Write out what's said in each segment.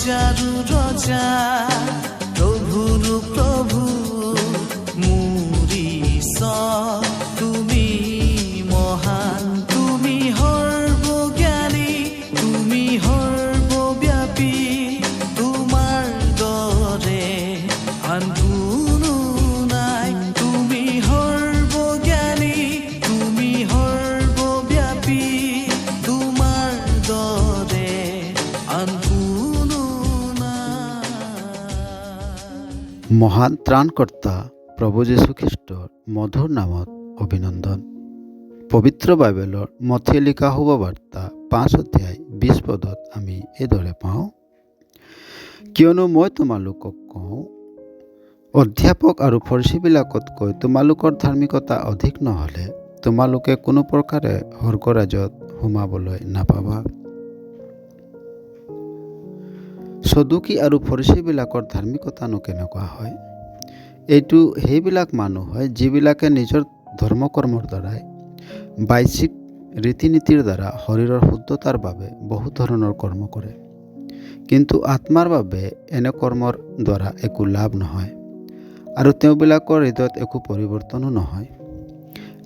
ৰজাৰো ৰজা প্ৰভুৰো প্ৰভু মোৰ ঈশ্বৰ তুমি মহান তুমি সৰ্বজ্ঞানী তুমি সৰ্বব্যাপী তোমাৰ দৰে আন কোনো নাই তুমি সৰ্বজ্ঞানী তুমি সৰ্বব্যাপী তোমাৰ দৰে আন কোনো নাই। মহান ত্ৰাণকৰ্তা প্ৰভু যীশুখ্ৰীষ্টৰ মধুৰ নামত অভিনন্দন। পবিত্ৰ বাইবেলৰ মথিয়ে লিখা শুভবাৰ্তা 5 অধ্যায় 20 পদত আমি এইদৰে পাওঁ, কিয়নো মই তোমালোকক কওঁ, অধ্যাপক আৰু ফৰিচীবিলাকতকৈ তোমালোকৰ ধাৰ্মিকতা অধিক নহ'লে তোমালোকে কোনো প্ৰকাৰে স্বৰ্গৰাজ্যত সোমাবলৈ নাপাবা। সদুকী আৰু ফৰিচীবিলাকৰ ধাৰ্মিকতানো কেনেকুৱা হয়? এইটো সেইবিলাক মানুহ হয় যিবিলাকে নিজৰ ধৰ্মকৰ্মৰ দ্বাৰাই বাহ্যিক ৰীতি নীতিৰ দ্বাৰা শৰীৰৰ শুদ্ধতাৰ বাবে বহু ধৰণৰ কৰ্ম কৰে, কিন্তু আত্মাৰ বাবে এনে কৰ্মৰ দ্বাৰা একো লাভ নহয় আৰু তেওঁবিলাকৰ হৃদয়ত একো পৰিৱৰ্তনো নহয়।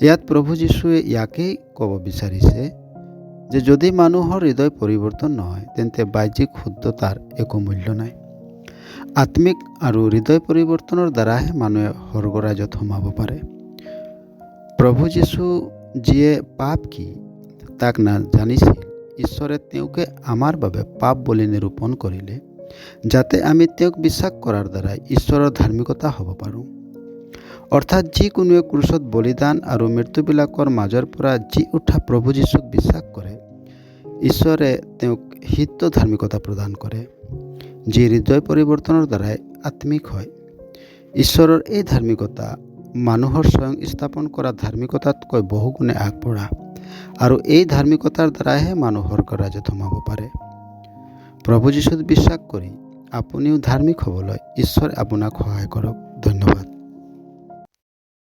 ইয়াত প্ৰভু যীশুৱে ইয়াকেই ক'ব বিচাৰিছে যে যদি মানুহৰ হৃদয় পৰিৱৰ্তন নহয় তেন্তে বাহ্যিক শুদ্ধতাৰ একো মূল্য নাই। আত্মিক আৰু হৃদয় পৰিৱৰ্তনৰ দ্বাৰাহে মানুহে স্বৰ্গৰাজ্যত সোমাব পাৰে। প্ৰভু যীশু যিয়ে পাপ কি তাক নাজানিছিল, ঈশ্বৰে তেওঁকে আমাৰ বাবে পাপ বুলি নিৰূপণ কৰিলে, যাতে আমি তেওঁক বিশ্বাস কৰাৰ দ্বাৰাই ঈশ্বৰৰ ধাৰ্মিকতা হ'ব পাৰোঁ। অৰ্থাৎ যিকোনোৱে ক্ৰুচত বলিদান আৰু মৃত্যুবিলাকৰ মাজৰ পৰা জি উঠা প্ৰভু যীশুক বিশ্বাস কৰে, ঈশ্বৰে তেওঁক সিদ্ধ ধাৰ্মিকতা প্ৰদান কৰে, যি হৃদয় পৰিৱৰ্তনৰ দ্বাৰাই আত্মিক হয়। ঈশ্বৰৰ এই ধাৰ্মিকতা মানুহৰ স্বয়ং স্থাপন কৰা ধাৰ্মিকতাতকৈ বহুগুণে আগবঢ়া আৰু এই ধাৰ্মিকতাৰ দ্বাৰাহে মানুহ স্বৰ্গৰাজ্যত সোমাব পাৰে। প্ৰভু যীশুত বিশ্বাস কৰি আপুনিও ধাৰ্মিক হ'বলৈ ঈশ্বৰে আপোনাক সহায় কৰক। ধন্যবাদ।